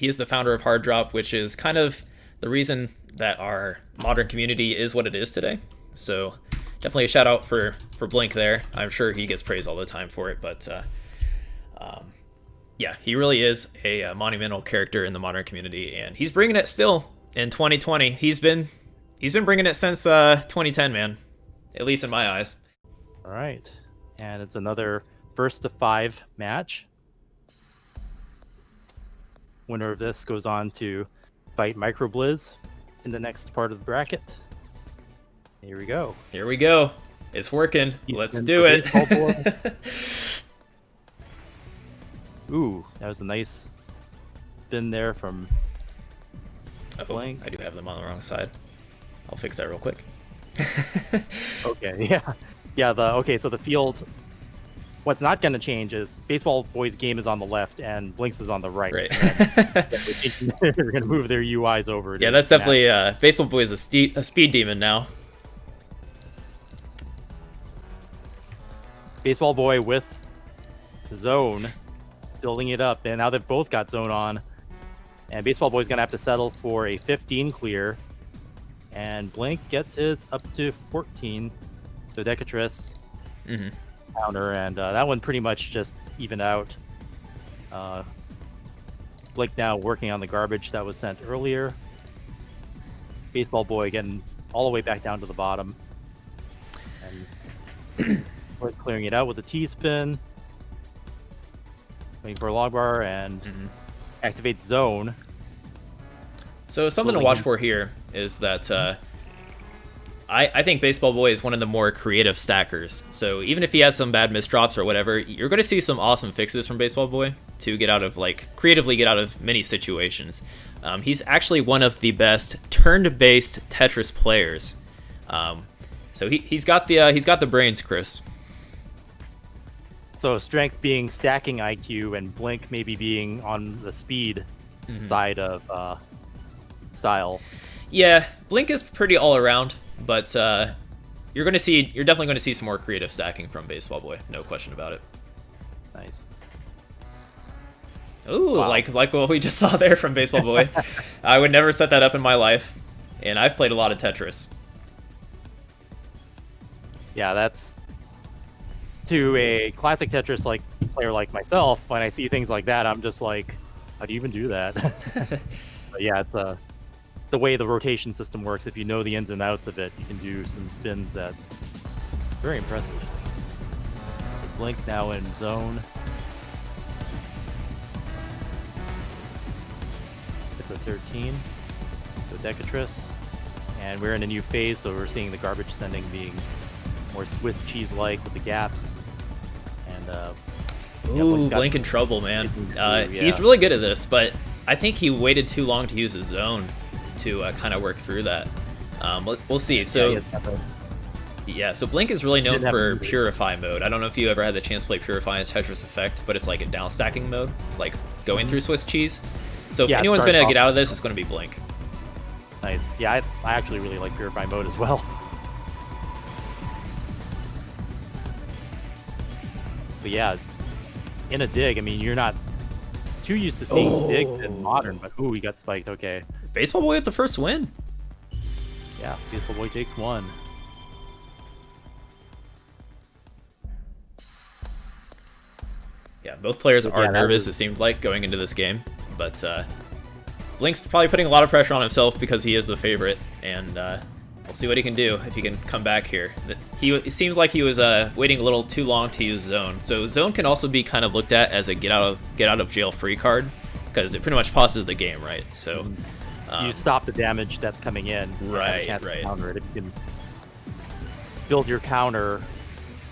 he is the founder of Hard Drop, which is kind of the reason that our modern community is what it is today. So definitely a shout out for Blink there. I'm sure he gets praised all the time for it, but yeah, he really is a monumental character in the modern community, and he's bringing it still in 2020. He's been bringing it since 2010, man, at least in my eyes. All right, and it's another first to 5 match. Winner of this goes on to fight Micro Blizz in the next part of the bracket. Here we go. Here we go. It's working. Let's do it. Ooh, that was a nice spin there from Blink. I do have them on the wrong side. I'll fix that real quick. Okay, yeah. Yeah, okay, so the field, what's not going to change is Baseballboy's game is on the left and Blink's is on the right. Right. They're going to move their UIs over. Yeah, that's definitely, Baseballboy is a speed demon now. Baseballboy with zone, building it up. And now they've both got zone on. And Baseballboy's going to have to settle for a 15 clear. And Blink gets his up to 14. So Tetris counter. And that one pretty much just evened out. Blink now working on the garbage that was sent earlier. Baseballboy getting all the way back down to the bottom. And we're clearing it out with a T-spin. Waiting for a log bar and activates zone. So something to watch for here is that I think Baseballboy is one of the more creative stackers. So even if he has some bad misdrops or whatever, you're going to see some awesome fixes from Baseballboy to get out of, creatively get out of many situations. He's actually one of the best turn-based Tetris players. So he's got the brains, Chris. So strength being stacking IQ and Blink maybe being on the speed side of style. Yeah, Blink is pretty all around, but you're definitely going to see some more creative stacking from Baseballboy, no question about it. Nice. Ooh, wow. like what we just saw there from Baseballboy. I would never set that up in my life, and I've played a lot of Tetris. Yeah, that's to a classic Tetris player like myself. When I see things like that, I'm just like, how do you even do that? But yeah, it's the way the rotation system works. If you know the ins and outs of it, you can do some spins that's very impressive. Blink now in zone. It's a 13. So Tetris. And we're in a new phase, so we're seeing the garbage sending being more Swiss cheese-like with the gaps. And ooh, Blink in trouble, man. He's really good at this, but I think he waited too long to use his zone to kind of work through that. We'll see. So yeah, so Blink is really known for Purify mode. I don't know if you ever had the chance to play Purify in Tetris Effect, but it's like a down stacking mode, like going through Swiss cheese. So if anyone's going to get out of this, it's going to be Blink. Nice. Yeah, I actually really like Purify mode as well. But yeah, in a dig, I mean, you're not too used to seeing digs in modern, but ooh, he got spiked. Okay. Baseballboy with the first win. Yeah, Baseballboy takes one. Yeah, both players are nervous, it seemed like, going into this game. But Blink's probably putting a lot of pressure on himself because he is the favorite, and we'll see what he can do if he can come back here. It seems like he was waiting a little too long to use zone. So zone can also be kind of looked at as a get out of jail free card because it pretty much pauses the game, right? So you stop the damage that's coming in. Right. Counter it. If you can build your counter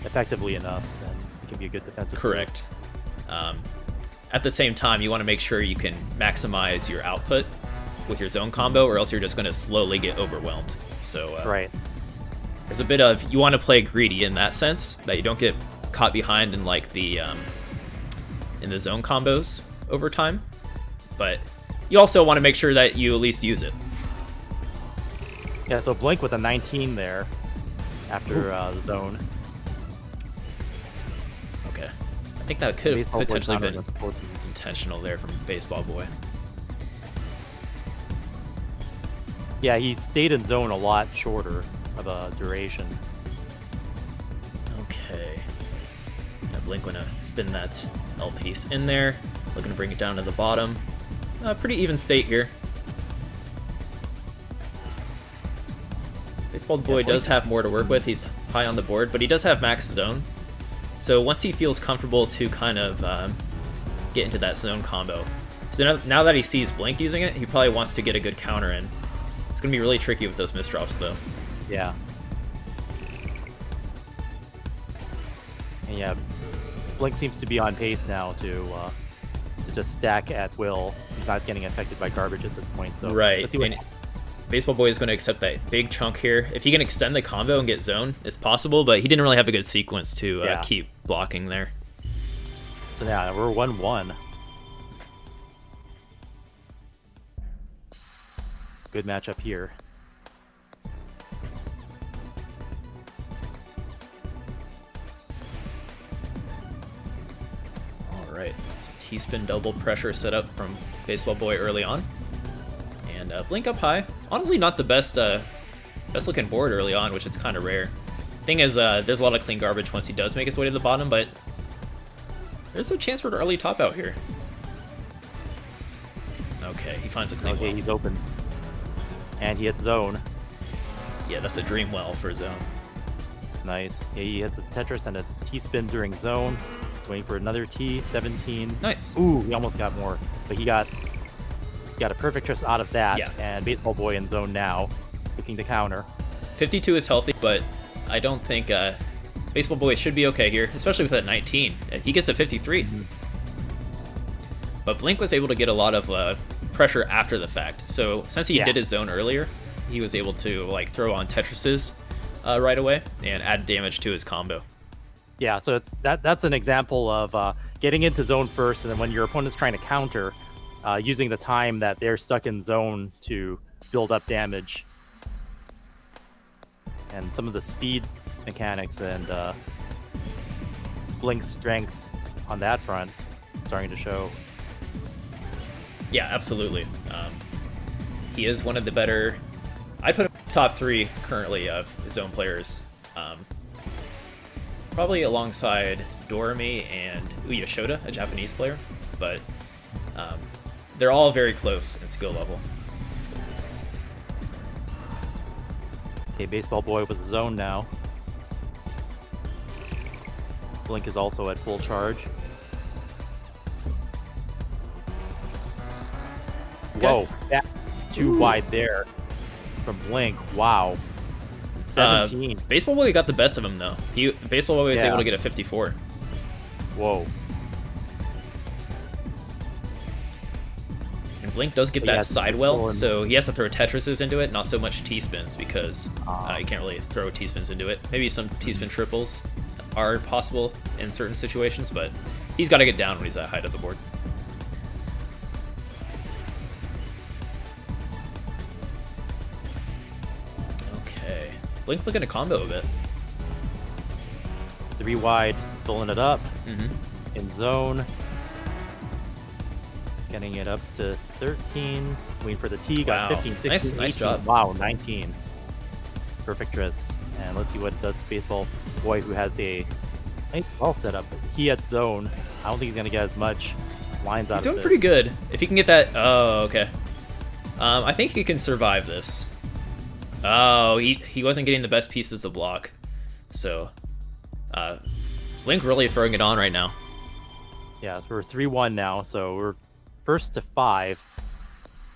effectively enough, then it can be a good defensive. Correct. At the same time, you want to make sure you can maximize your output with your zone combo, or else you're just going to slowly get overwhelmed. So there's a bit of, you want to play greedy in that sense, that you don't get caught behind in like the in the zone combos over time, but you also want to make sure that you at least use it. Yeah, so Blink with a 19 there after the zone. Okay, I think that could have potentially been intentional there from Baseballboy. Yeah, he stayed in zone a lot shorter of a duration. Okay. Now Blink gonna spin that L piece in there. Looking to bring it down to the bottom. Pretty even state here. Baseballboy does have more to work with. He's high on the board, but he does have max zone. So once he feels comfortable to kind of get into that zone combo. So now that he sees Blink using it, he probably wants to get a good counter in. It's going to be really tricky with those misdrops, though. Yeah. And yeah, Blink seems to be on pace now to just stack at will. He's not getting affected by garbage at this point. So right. Let's see what Baseballboy is going to accept that big chunk here. If he can extend the combo and get zone, it's possible, but he didn't really have a good sequence to keep blocking there. So yeah, we're 1-1. Good matchup here. All right, some T-spin double pressure set up from Baseballboy early on. And Blink up high. Honestly, not the best looking board early on, which is kind of rare. Thing is, there's a lot of clean garbage once he does make his way to the bottom, but there's a chance for an early top out here. Okay, he finds a clean well. He's open. And he hits zone. Yeah, that's a dream well for zone. Nice. Yeah, he hits a Tetris and a T-spin during zone. He's waiting for another T, 17. Nice. Ooh, he almost got more. But he got a perfect Tris out of that. Yeah. And Baseballboy in zone now, looking to counter. 52 is healthy, but I don't think Baseballboy should be okay here, especially with that 19. He gets a 53. Mm-hmm. But Blink was able to get a lot of pressure after the fact. So since he did his zone earlier, he was able to like throw on Tetrises right away and add damage to his combo. Yeah, so that's an example of getting into zone first, and then when your opponent's trying to counter, using the time that they're stuck in zone to build up damage. And some of the speed mechanics and Blink's strength on that front starting to show. Yeah, absolutely. He is one of the better... I'd put him top 3 currently of zone players. Probably alongside Doremi and Uyashoda, a Japanese player. But they're all very close in skill level. Okay, Baseballboy with zone now. Blink is also at full charge. Whoa, that's too wide there from Blink. Wow. 17. Baseballboy got the best of him, though. Baseballboy was able to get a 54. Whoa. And Blink does get that sidewell, so he has to throw Tetrises into it, not so much T-spins, because you can't really throw T-spins into it. Maybe some T-spin triples are possible in certain situations, but he's got to get down when he's at height of the board. Okay. Blink looking to combo a bit. 3 wide, filling it up. In zone. Getting it up to 13. Waiting for the T. Got 15, 16, nice 18. job. Wow, 19. Perfect Tris. And let's see what it does to Baseballboy, who has a nice ball setup. He at zone. I don't think he's going to get as much lines out of this. He's doing pretty good. If he can get that... Oh, okay. I think he can survive this. Oh, he wasn't getting the best pieces to block. So, Blink really throwing it on right now. Yeah, so we're 3-1 now, so we're first to 5.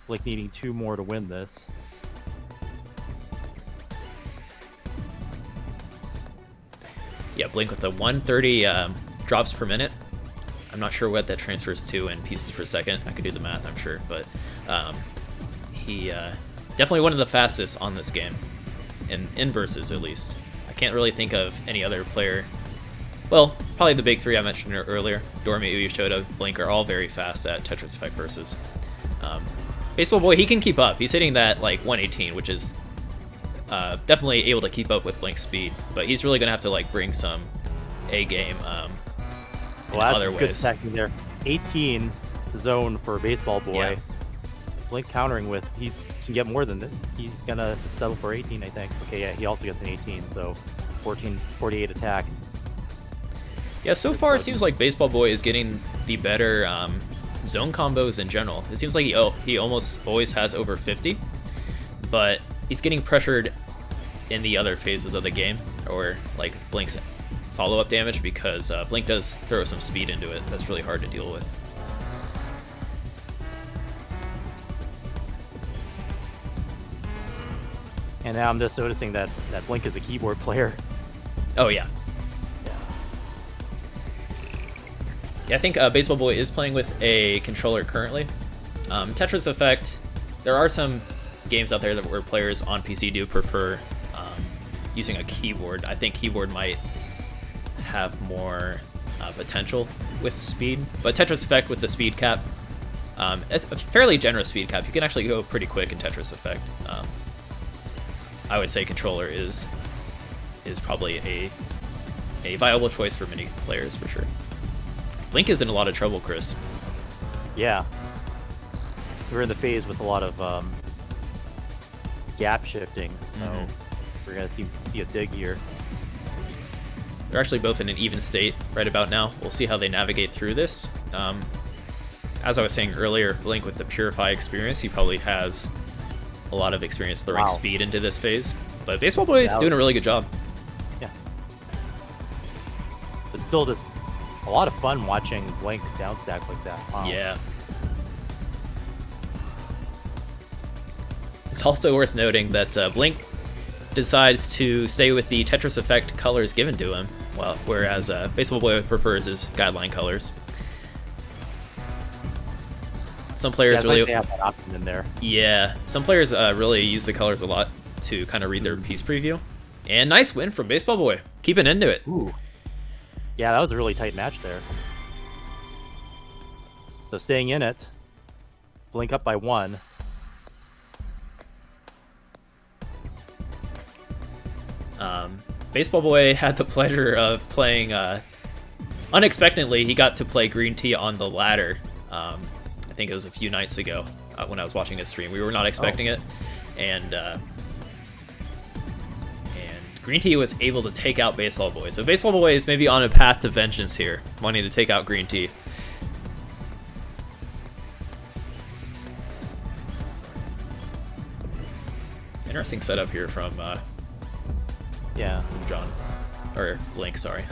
Blink needing 2 more to win this. Yeah, Blink with the 130 drops per minute. I'm not sure what that transfers to in pieces per second. I could do the math, I'm sure, but he definitely one of the fastest on this game, in versus at least. I can't really think of any other player. Well, probably the big 3 I mentioned earlier, Doremi, Uyashoda, Blink are all very fast at Tetris Effect versus. Baseballboy, he can keep up. He's hitting that like 118, which is definitely able to keep up with Blink's speed, but he's really gonna have to like bring some A game in other ways. Good stacking there. 18 zone for Baseballboy. Yeah. Blink countering with, he can get more than this. He's gonna settle for 18, I think. Okay, yeah, he also gets an 18, so 48 attack. Yeah, so far it seems like Baseballboy is getting the better zone combos in general. It seems like he almost always has over 50, but he's getting pressured in the other phases of the game, or like Blink's follow-up damage, because Blink does throw some speed into it. That's really hard to deal with. And now I'm just noticing that Blink is a keyboard player. Oh yeah. Yeah, I think Baseballboy is playing with a controller currently. Tetris Effect, there are some games out there where players on PC do prefer using a keyboard. I think keyboard might have more potential with speed, but Tetris Effect with the speed cap, it's a fairly generous speed cap. You can actually go pretty quick in Tetris Effect. I would say controller is probably a viable choice for many players for sure. Blink is in a lot of trouble, Chris. Yeah. We're in the phase with a lot of gap shifting, so we're going to see a dig here. They're actually both in an even state right about now. We'll see how they navigate through this. As I was saying earlier, Blink with the Purify experience, he probably has a lot of experience throwing speed into this phase. But Baseballboy is doing a really good job. Yeah. It's still just a lot of fun watching Blink downstack like that. Wow. Yeah. It's also worth noting that Blink decides to stay with the Tetris Effect colors given to him, whereas Baseballboy prefers his guideline colors. Some players really like they have that option in there. Yeah, some players really use the colors a lot to kind of read their piece preview. And nice win from Baseballboy, keeping into it. Ooh. Yeah, that was a really tight match there. So staying in it, Blink up by 1. Baseballboy had the pleasure of playing, unexpectedly, he got to play Greentea on the ladder. I think it was a few nights ago when I was watching his stream. We were not expecting it, and Greentea was able to take out Baseballboy. So Baseballboy is maybe on a path to vengeance here, wanting to take out Greentea. Interesting setup here from John, or Blink, sorry.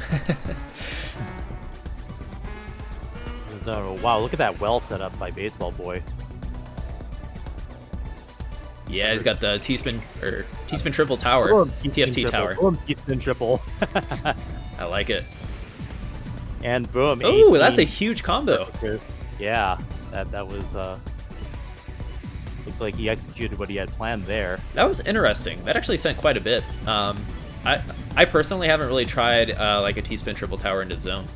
So, wow, look at that well set up by Baseballboy. Yeah, he's got the T-spin triple tower, TST tower. Boom, T-spin triple. I like it. And boom. Oh, that's a huge combo. Yeah, that was. Looks like he executed what he had planned there. That was interesting. That actually sent quite a bit. I personally haven't really tried like a T-spin triple tower into zone.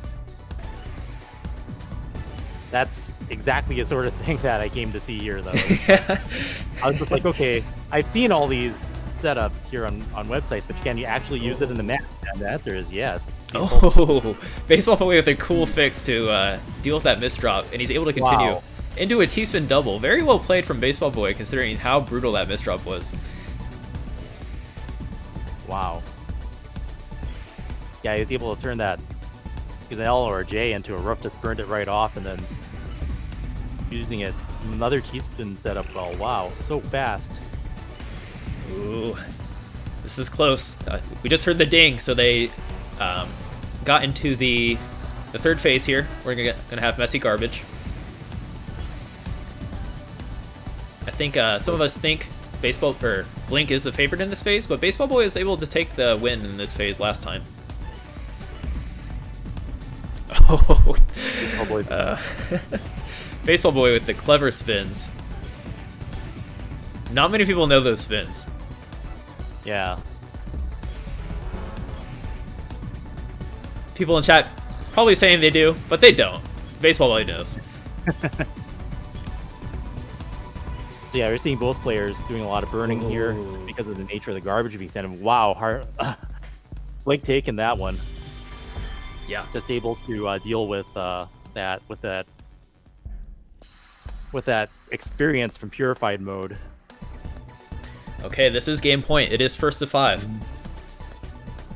That's exactly the sort of thing that I came to see here, though. I was just like, okay, I've seen all these setups here on websites, but can you actually use it in the match? And the answer is yes. Baseballboy with a cool fix to deal with that misdrop, and he's able to continue into a T-spin double. Very well played from Baseballboy, considering how brutal that misdrop was. Wow. Yeah, he was able to turn that an L or a J into a roof, just burned it right off, and then using it another T-spin setup. Oh wow, so fast. Ooh, this is close. We just heard the ding, so they got into the third phase here. We're gonna have messy garbage. I think some of us think Blink is the favorite in this phase, but Baseballboy is able to take the win in this phase last time. Baseballboy with the clever spins. Not many people know those spins. Yeah. People in chat probably saying they do, but they don't. Baseballboy knows. So yeah, we're seeing both players doing a lot of burning here just because of the nature of the garbage being sent. And wow, Blake taking that one. Yeah. Just able to deal with that with that experience from Purified Mode. Okay, this is game point. It is first to 5.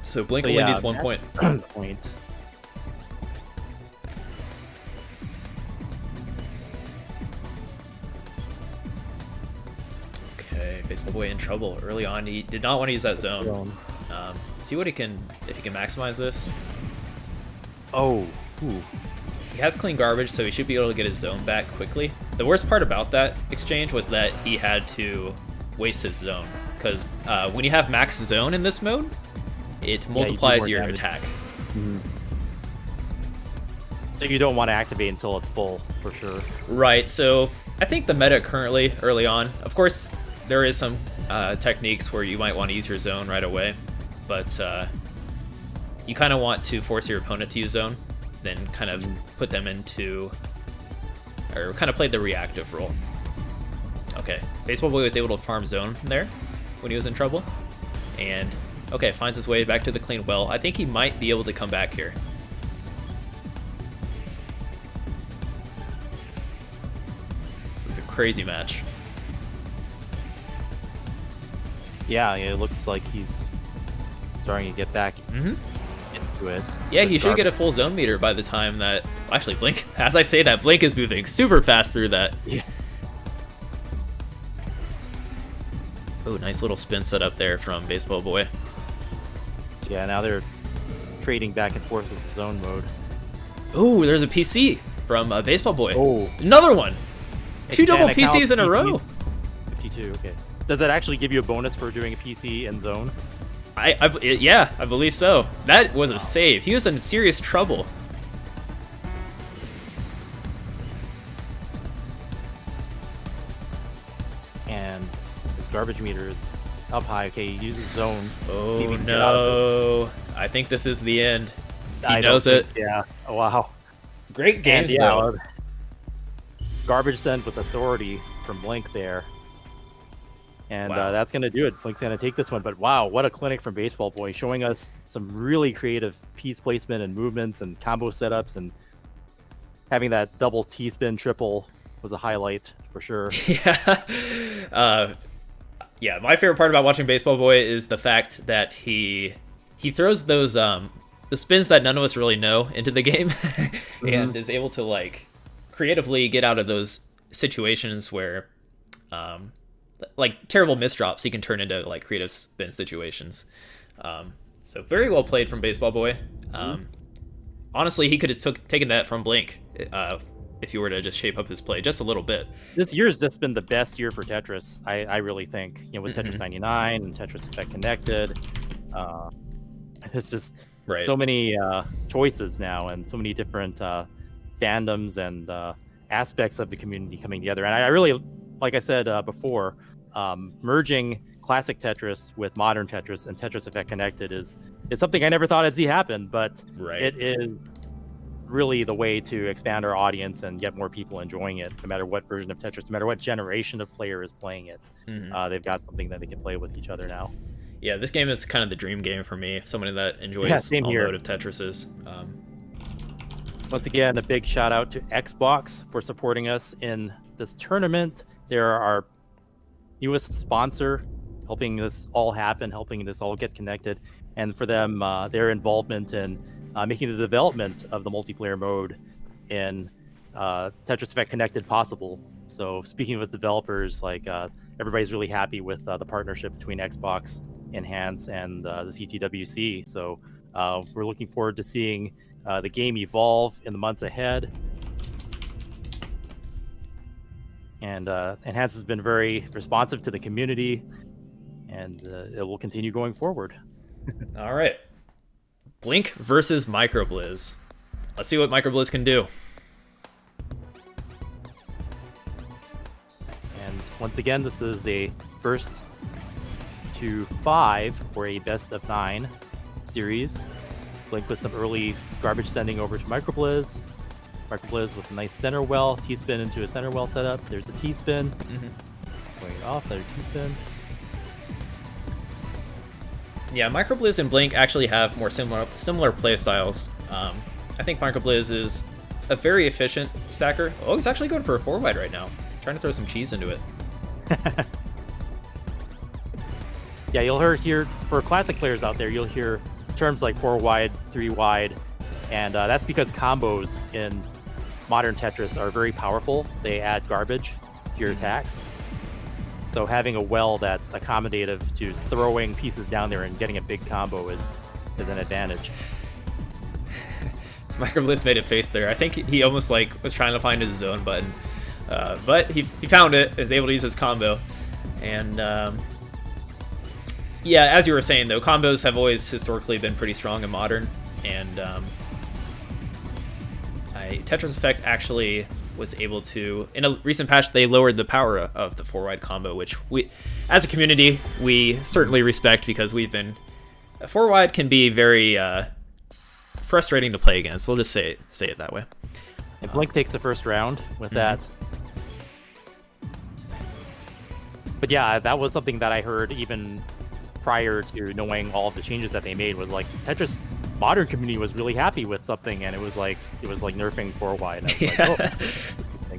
So Blink only needs 1 point. Point. Okay, Baseballboy in trouble early on. He did not want to use that zone. See what he can, if he can maximize this. Oh, ooh. He has clean garbage, so he should be able to get his zone back quickly. The worst part about that exchange was that he had to waste his zone, because when you have max zone in this mode, it multiplies your attack. Mm-hmm. So you don't want to activate until it's full, for sure. Right, so I think the meta currently, early on, of course, there is some techniques where you might want to use your zone right away, but you kind of want to force your opponent to use zone, then kind of put them into, or kind of play the reactive role. Okay, Baseballboy was able to farm zone there when he was in trouble, and okay, finds his way back to the clean well. I think he might be able to come back here. This is a crazy match. Yeah, it looks like he's starting to get back into it. Yeah, he should get a full zone meter by the time that... Actually, Blink, as I say that, Blink is moving super fast through that. Yeah. Oh, nice little spin set up there from Baseballboy. Yeah, now they're trading back and forth with the zone mode. Oh, there's a PC from Baseballboy. Oh. Another one! 2 double And PCs in a row! 52, okay. Does that actually give you a bonus for doing a PC in zone? Yeah, I believe so. That was a save. He was in serious trouble. And his garbage meter is up high. Okay, he uses zone. Oh no. I think this is the end. He knows it. Yeah. Oh, wow. Great games, though. Garbage send with authority from Blink there. And that's going to do it. Blink's going to take this one. But wow, what a clinic from Baseballboy, showing us some really creative piece placement and movements and combo setups. And having that double T-spin triple was a highlight for sure. Yeah. Yeah, my favorite part about watching Baseballboy is the fact that he throws those the spins that none of us really know into the game and is able to like creatively get out of those situations where like terrible misdrops he can turn into like creative spin situations. So very well played from Baseballboy. Honestly, he could have taken that from Blink if you were to just shape up his play just a little bit. This year's just been the best year for Tetris, I really think. You know, with Tetris 99 and Tetris Effect Connected, it's just so many choices now and so many different fandoms and aspects of the community coming together. And I really, like I said before, merging classic Tetris with modern Tetris and Tetris Effect Connected is something I never thought I'd see happen, but it is really the way to expand our audience and get more people enjoying it, no matter what version of Tetris, no matter what generation of player is playing it. They've got something that they can play with each other now. Yeah, this game is kind of the dream game for me. Somebody that enjoys all mode of Tetrises. Once again, a big shout out to Xbox for supporting us in this tournament. They're our newest sponsor, helping this all happen, helping this all get connected, and for them, their involvement in making the development of the multiplayer mode in Tetris Effect Connected possible. So speaking with developers, like everybody's really happy with the partnership between Xbox, Enhance, and the CTWC. So we're looking forward to seeing the game evolve in the months ahead. And Enhance has been very responsive to the community, and it will continue going forward. All right. Blink versus Microblizz. Let's see what Microblizz can do. And once again, this is a first to 5 or a best of 9 series. Blink with some early garbage sending over to Microblizz. Microblizz with a nice center well, T-spin into a center well setup. There's a T-spin. Going off, another T-spin. Yeah, Microblizz and Blink actually have more similar play styles. I think Microblizz is a very efficient stacker. Oh, he's actually going for a 4-wide right now. trying to throw some cheese into it. Yeah, you'll hear for classic players out there, you'll hear terms like 4 wide, 3 wide, and that's because combos in modern Tetris are very powerful. They add garbage to your attacks. So having a well that's accommodative to throwing pieces down there and getting a big combo is an advantage. Microblizz made a face there. I think he almost like was trying to find his zone button, but he found it. Was able to use his combo, and yeah, as you were saying though, combos have always historically been pretty strong in modern, and Tetris Effect actually was able to, in a recent patch, they lowered the power of the 4 wide combo, which we, as a community, we certainly respect because we've been 4 wide can be very frustrating to play against. So we'll just say it that way. And Blink takes the first round with that. But yeah, that was something that I heard even prior to knowing all of the changes that they made, was like Tetris modern community was really happy with something, and it was like nerfing 4 wide. I was like, oh.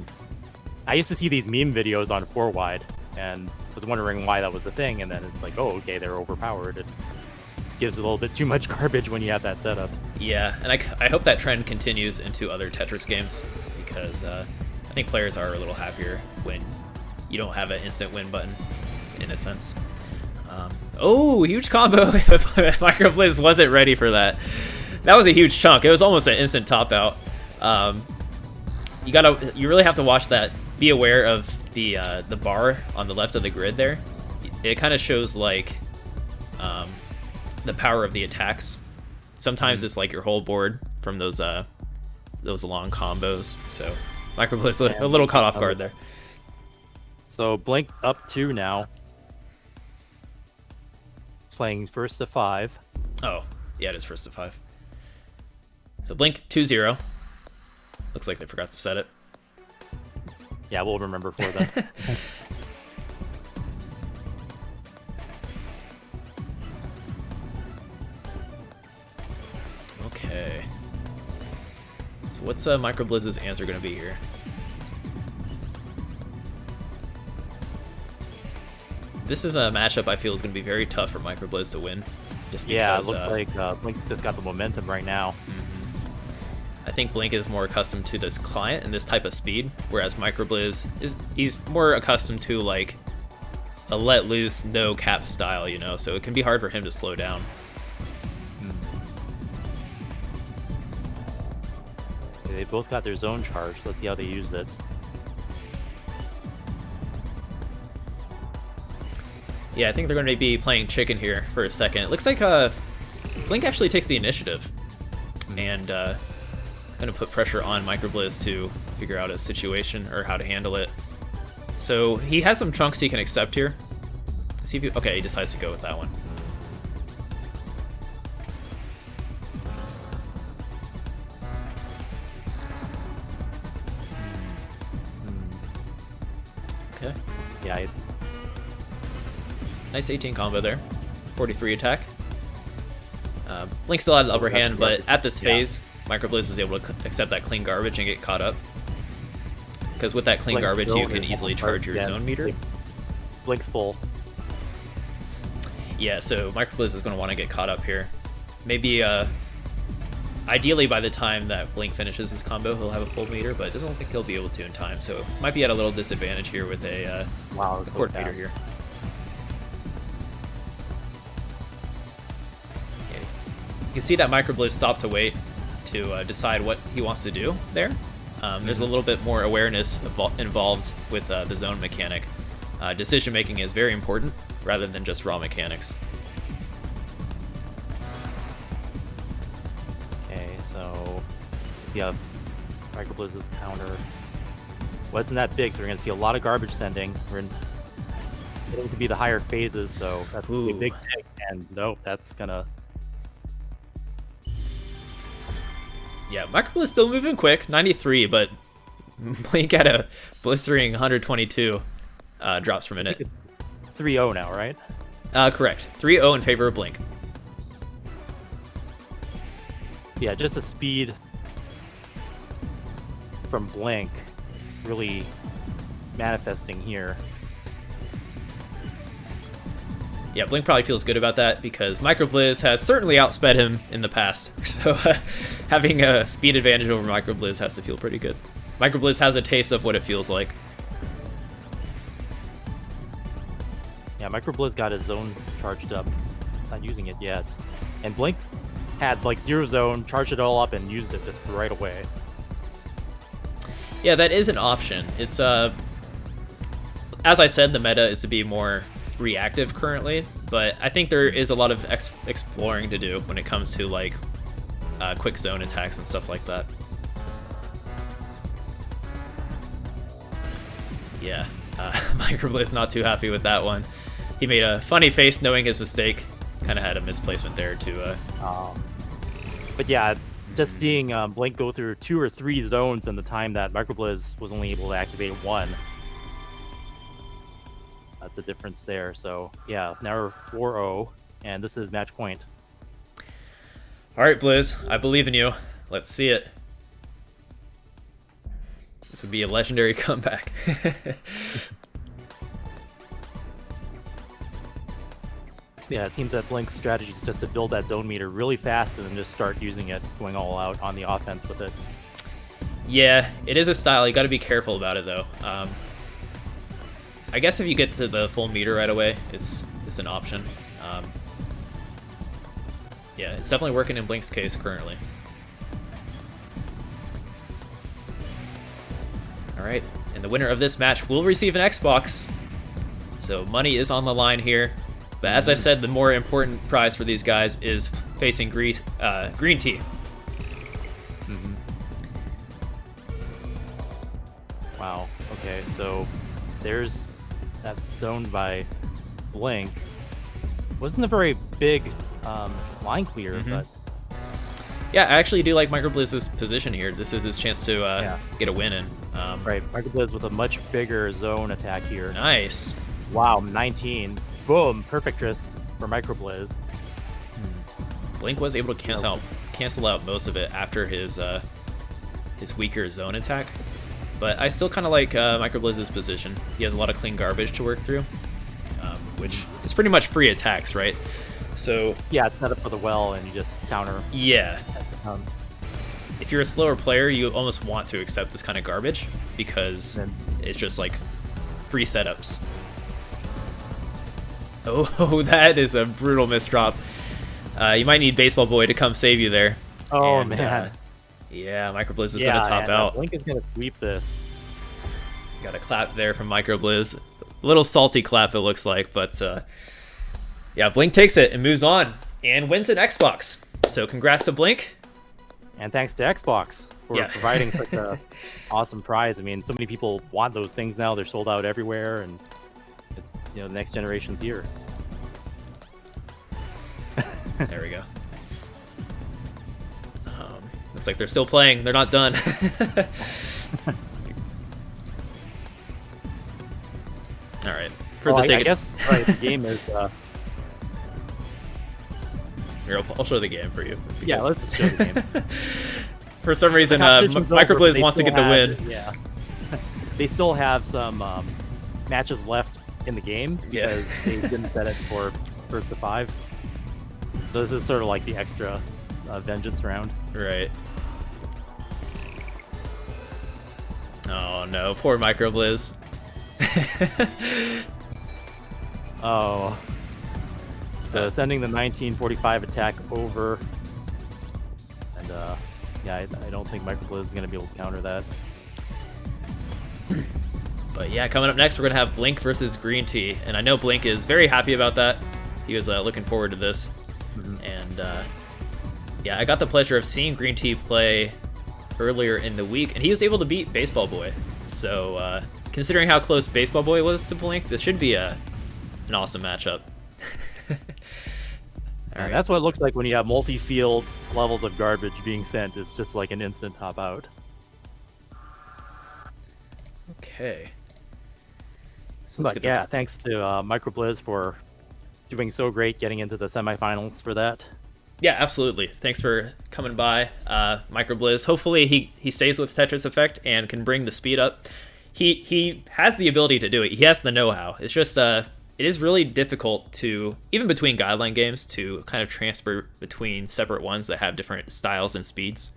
I used to see these meme videos on 4 wide and was wondering why that was a thing, and then it's like, oh, okay, they're overpowered. It gives a little bit too much garbage when you have that setup. Yeah, and I hope that trend continues into other Tetris games, because I think players are a little happier when you don't have an instant win button, in a sense. Oh, huge combo. Microblizz wasn't ready for that. That was a huge chunk. It was almost an instant top out. You really have to watch that. Be aware of the bar on the left of the grid there. It kind of shows like the power of the attacks. Sometimes it's like your whole board from those long combos. So Microblizz a little caught off guard there. So Blink up 2 now. Playing first to 5. Oh, yeah, it is first to 5. So Blink 2-0. Looks like they forgot to set it. Yeah, we'll remember for them. Okay. So what's Microblizz's answer going to be here? This is a matchup I feel is going to be very tough for Microblizz to win. Just because, yeah, it looks like Blink's just got the momentum right now. I think Blink is more accustomed to this client and this type of speed, whereas Microblizz he's more accustomed to like a let loose, no cap style, you know, so it can be hard for him to slow down. Okay, they both got their zone charge. Let's see how they use it. Yeah, I think they're going to be playing chicken here for a second. It looks like Blink actually takes the initiative, and it's going to put pressure on Microblizz to figure out a situation or how to handle it. So he has some chunks he can accept here. Let's see if okay, he decides to go with that one. Okay. Yeah. Nice 18 combo there. 43 attack. Blink still had the upper hand, but at this phase, Microblizz is able to accept that clean garbage and get caught up. Because with that clean garbage, you can easily charge your zone meter. Blink's full. Yeah, so Microblizz is going to want to get caught up here. Maybe, ideally by the time that Blink finishes his combo, he'll have a full meter, but it doesn't look like he'll be able to in time. So might be at a little disadvantage here with a court meter here. You can see that Microblizz stopped to wait to decide what he wants to do there. There's a little bit more awareness involved with the zone mechanic. Decision making is very important rather than just raw mechanics. Okay, so let's see how Microblizz's counter wasn't that big, so we're going to see a lot of garbage sending. We're getting to be the higher phases, so that's a big tick, and nope, that's going to... Yeah, Microblizz still moving quick, 93, but Blink at a blistering 122 drops per minute. 3-0 now, right? Correct. 3-0 in favor of Blink. Yeah, just the speed from Blink really manifesting here. Yeah, Blink probably feels good about that because Microblizz has certainly outsped him in the past. So having a speed advantage over Microblizz has to feel pretty good. Microblizz has a taste of what it feels like. Yeah, Microblizz got his zone charged up. It's not using it yet. And Blink had like 0 zone, charged it all up, and used it just right away. Yeah, that is an option. It's as I said, the meta is to be more reactive currently, but I think there is a lot of exploring to do when it comes to like quick zone attacks and stuff like that. Yeah, Microblizz not too happy with that one. He made a funny face knowing his mistake. Kind of had a misplacement there to. But yeah, just seeing Blink go through 2 or 3 zones in the time that Microblizz was only able to activate 1. That's a difference there. So yeah, now we're 4-0, and this is match point. All right, Blizz, I believe in you. Let's see it. This would be a legendary comeback. Yeah, it seems that Blink's strategy is just to build that zone meter really fast and then just start using it, going all out on the offense with it. Yeah, it is a style. You got to be careful about it, though. I guess if you get to the full meter right away, it's an option. Yeah, it's definitely working in Blink's case currently. All right, and the winner of this match will receive an Xbox. So money is on the line here. But as I said, the more important prize for these guys is facing Greentea. Mm-hmm. Wow. Okay, so there's that zone by Blink. Wasn't a very big line clear, but yeah, I actually do like Microblizz's position here. This is his chance to get a win in. Right, Microblizz with a much bigger zone attack here. Nice. Wow, 19. Boom, perfect tris for Microblizz. Blink was able to cancel out most of it after his weaker zone attack. But I still kind of like Microblizz's position. He has a lot of clean garbage to work through, which is pretty much free attacks, right? So yeah, it's set up for the well, and you just counter. Yeah. If you're a slower player, you almost want to accept this kind of garbage because it's just like free setups. Oh, that is a brutal misdrop. You might need Baseballboy to come save you there. Oh, and, man. Yeah, Microblizz is going to top out. Blink is going to sweep this. Got a clap there from Microblizz. A little salty clap, it looks like, but yeah, Blink takes it and moves on and wins an Xbox. So congrats to Blink. And thanks to Xbox for providing such a awesome prize. I mean, so many people want those things now. They're sold out everywhere, and it's, the next generation's here. There we go. Looks like they're still playing. They're not done. All right. I guess the game is. Here, I'll show the game for you. Yeah, let's just show the game. For some reason, Microblizz wants to get the win. Yeah. They still have some matches left in the game because they didn't set it for first to 5. So this is sort of like the extra vengeance round. Right. Oh no, poor Microblizz. Oh. So sending the 1945 attack over. And yeah, I don't think Microblizz is going to be able to counter that. But yeah, coming up next, we're going to have Blink versus Greentea. And I know Blink is very happy about that. He was looking forward to this. And yeah, I got the pleasure of seeing Greentea play earlier in the week, and he was able to beat Baseballboy. So considering how close Baseballboy was to Blink, this should be an awesome matchup. And that's what it looks like when you have multi-field levels of garbage being sent. It's just like an instant top out. Okay. So but yeah, thanks to Microblizz for doing so great getting into the semifinals for that. Yeah, absolutely. Thanks for coming by, Microblizz. Hopefully he stays with Tetris Effect and can bring the speed up. he has the ability to do it. He has the know-how. It's just it is really difficult to, even between guideline games, to kind of transfer between separate ones that have different styles and speeds.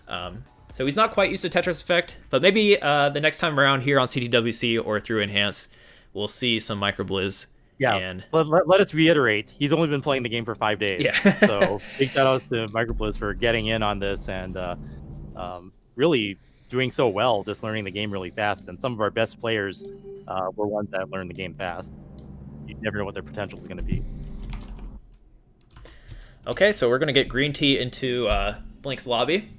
So he's not quite used to Tetris Effect, but maybe the next time around here on CTWC or through Enhance, we'll see some Microblizz. Yeah, and let us reiterate, he's only been playing the game for 5 days. Yeah. So big shout outs to Microblizz for getting in on this and really doing so well, just learning the game really fast. And some of our best players were ones that learned the game fast. You never know what their potential is going to be. Okay, so we're going to get Greentea into Blink's lobby.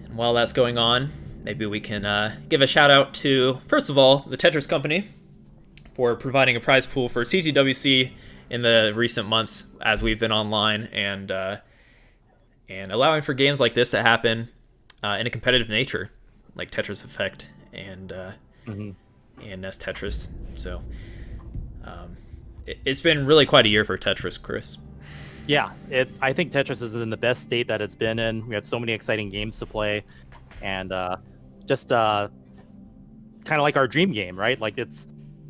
And while that's going on, maybe we can give a shout out to, first of all, the Tetris Company for providing a prize pool for CTWC in the recent months as we've been online, and allowing for games like this to happen in a competitive nature, like Tetris Effect and NES Tetris. So it's been really quite a year for Tetris, Chris. Yeah, I think Tetris is in the best state that it's been in. We have so many exciting games to play, and just kind of like our dream game, right? Like it's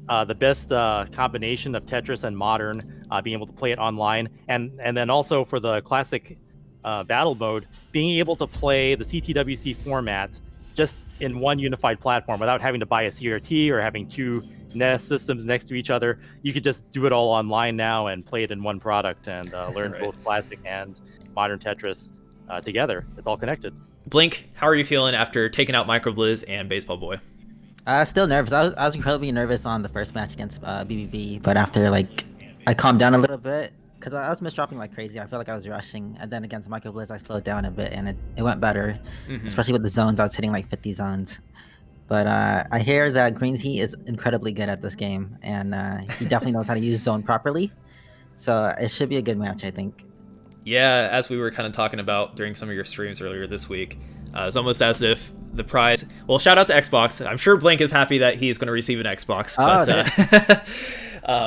the best combination of Tetris and modern, being able to play it online, and then also for the classic battle mode, being able to play the CTWC format just in one unified platform without having to buy a CRT or having two NES systems next to each other. You could just do it all online now and play it in one product and learn both classic and modern Tetris together. It's all connected. Blink, how are you feeling after taking out Microblizz and Baseballboy? Still nervous. I was incredibly nervous on the first match against BBB, but after I calmed down a little bit because I was misdropping like crazy. I felt like I was rushing, and then against Microblizz, I slowed down a bit, and it went better, especially with the zones. I was hitting like 50 zones. But I hear that Greentea is incredibly good at this game, and he definitely knows how to use zone properly. So it should be a good match, I think. Yeah, as we were kind of talking about during some of your streams earlier this week, it's almost as if the prize... Well, shout out to Xbox. I'm sure Blink is happy that he's going to receive an Xbox. But,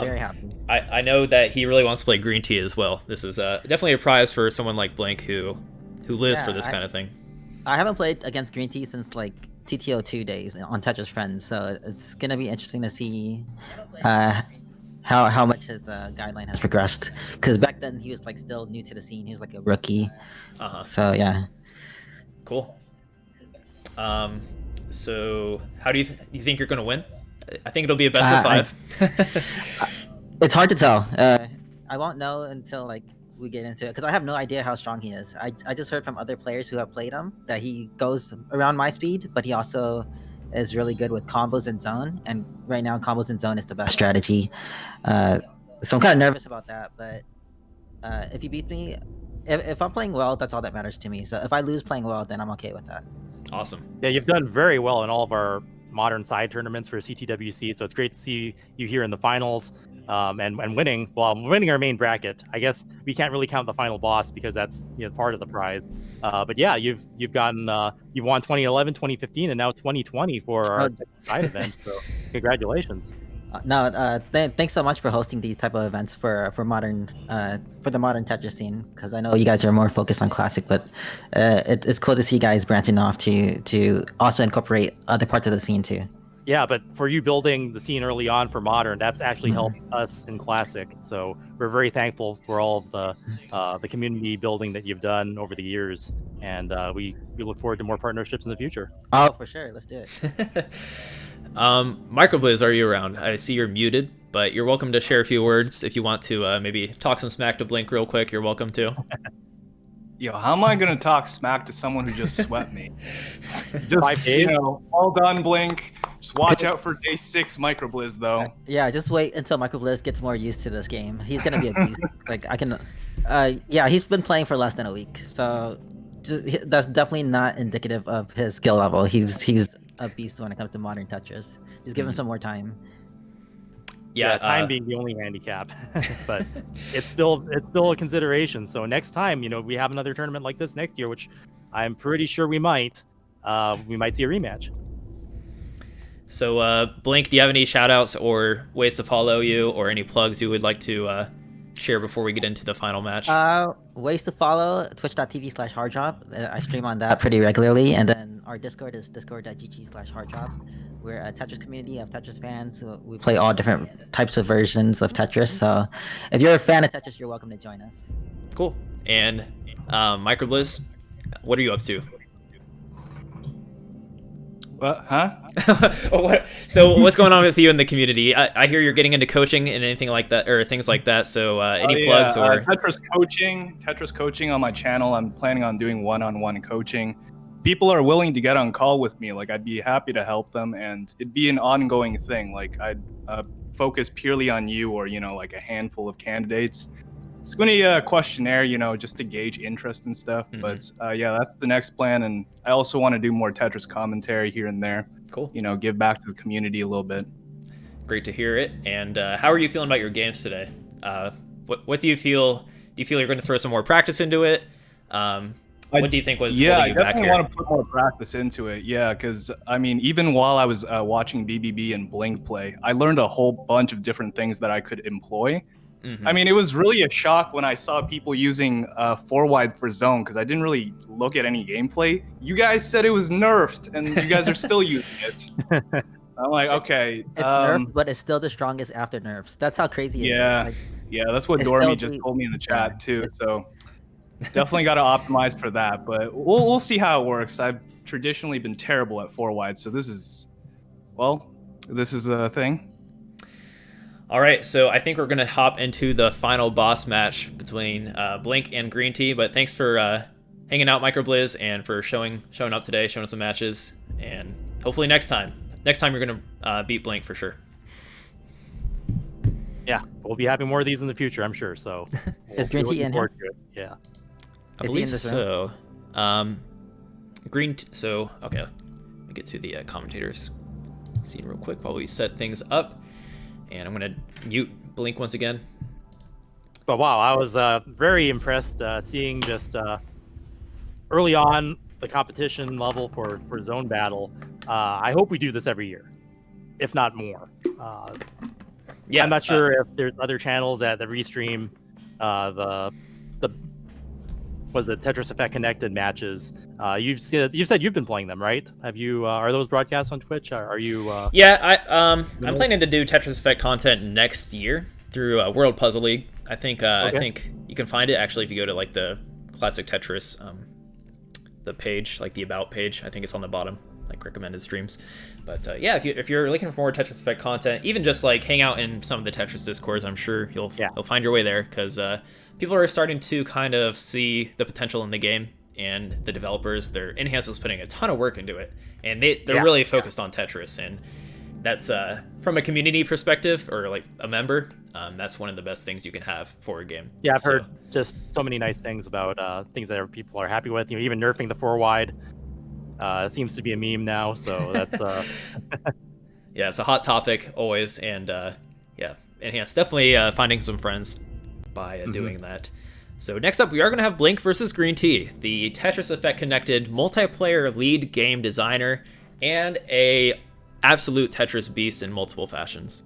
very happy. I know that he really wants to play Greentea as well. This is definitely a prize for someone like Blink who lives for this kind of thing. I haven't played against Greentea since TTO2 days on Tetris Friends, so it's gonna be interesting to see how much his guideline has progressed. Because back then he was still new to the scene. He was a rookie. So yeah. Cool. So how do you think you're gonna win? I think it'll be a best of 5. It's hard to tell. I won't know until we get into it because I have no idea how strong he is. I just heard from other players who have played him that he goes around my speed, but he also is really good with combos and zone. And right now, combos and zone is the best strategy. So I'm kind of nervous about that. But if he beats me, if I'm playing well, that's all that matters to me. So if I lose playing well, then I'm okay with that. Awesome. Yeah, you've done very well in all of our modern side tournaments for CTWC. So it's great to see you here in the finals. And winning, winning our main bracket. I guess we can't really count the final boss because that's part of the prize. But yeah, you've won 2011, 2015, and now 2020 for our side events. So congratulations. Thanks so much for hosting these type of events for the modern Tetris scene, because I know you guys are more focused on classic, but it's cool to see you guys branching off to also incorporate other parts of the scene too. Yeah, but for you building the scene early on for modern, that's actually helped us in classic. So we're very thankful for all of the community building that you've done over the years, and we look forward to more partnerships in the future. Oh, for sure, let's do it. Microblizz, are you around? I see you're muted, but you're welcome to share a few words if you want to. Maybe talk some smack to Blink real quick. You're welcome to. Yo, how am I gonna talk smack to someone who just swept me? Just 5 days? Well done, Blink. Just watch out for day 6 Microblizz, though. Yeah, just wait until Microblizz gets more used to this game. He's gonna be a beast. Yeah, he's been playing for less than a week, so that's definitely not indicative of his skill level. He's a beast when it comes to modern Tetris. Just give him some more time. Yeah, time being the only handicap, but it's still a consideration. So next time, we have another tournament like this next year, which I'm pretty sure we might see a rematch. So, Blink, do you have any shout-outs or ways to follow you, or any plugs you would like to share before we get into the final match? ways to follow: twitch.tv/harddrop. I stream on that pretty regularly, and then our Discord is discord.gg/harddrop. We're a Tetris community of Tetris fans. We play all different types of versions of Tetris. So, if you're a fan of Tetris, you're welcome to join us. Cool. And Microblizz, what are you up to? What? Huh? So what's going on with you in the community? I hear you're getting into coaching and anything like that, or things like that. So any plugs or Tetris coaching on my channel. I'm planning on doing one-on-one coaching. People are willing to get on call with me. Like, I'd be happy to help them, and it'd be an ongoing thing. Like, I'd focus purely on you, or like a handful of candidates. It's going to be a questionnaire, just to gauge interest and stuff. Mm-hmm. But yeah, that's the next plan. And I also want to do more Tetris commentary here and there. Cool. Give back to the community a little bit. Great to hear it. And how are you feeling about your games today? What do you feel? Do you feel you're going to throw some more practice into it? What do you think was holding you back here? Yeah, I definitely want to put more practice into it. Yeah, because even while I was watching BBB and Blink play, I learned a whole bunch of different things that I could employ. Mm-hmm. It was really a shock when I saw people using 4-wide for zone, because I didn't really look at any gameplay. You guys said it was nerfed, and you guys are still using it. I'm like, okay. It's nerfed, but it's still the strongest after nerfs. That's how crazy it is. Like, yeah, that's what Dormy just told me in the chat too. So definitely got to optimize for that. But we'll see how it works. I've traditionally been terrible at 4-wide, so this is a thing. All right, so I think we're going to hop into the final boss match between Blink and Greentea, but thanks for hanging out, Microblizz, and for showing up today, showing us some matches, and hopefully next time you're going to beat Blink for sure. Yeah, we'll be having more of these in the future, I'm sure, so. Is Greentea in here? Yeah. I believe so. Okay, let me get to the Commentators Scene real quick while we set things up. And I'm going to mute Blink once again. But wow, I was very impressed seeing just early on the competition level for Zone Battle. I hope we do this every year, if not more. Yeah, I'm not sure if there's other channels that restream the Tetris Effect connected matches. You've said you've been playing them, right? Have you? Are those broadcasts on Twitch? Are you? Yeah, I'm planning to do Tetris Effect content next year through World Puzzle League. I think I think you can find it actually if you go to like the Classic Tetris the page, like the About page. I think it's on the bottom, like recommended streams. But yeah, if you're looking for more Tetris Effect content, even just like hang out in some of the Tetris Discords, I'm sure you'll find your way there, because people are starting to kind of see the potential in the game, and the developers, their in-house putting a ton of work into it, and they're really focused on Tetris, and that's from a community perspective, or like a member, that's one of the best things you can have for a game. Yeah, I've heard just so many nice things about things that people are happy with. Even nerfing the 4-wide seems to be a meme now, so that's yeah, it's a hot topic always, and yeah, Enhance definitely finding some friends by doing that. So next up, we are going to have Blink versus Greentea, the Tetris Effect connected multiplayer lead game designer and a absolute Tetris beast in multiple fashions.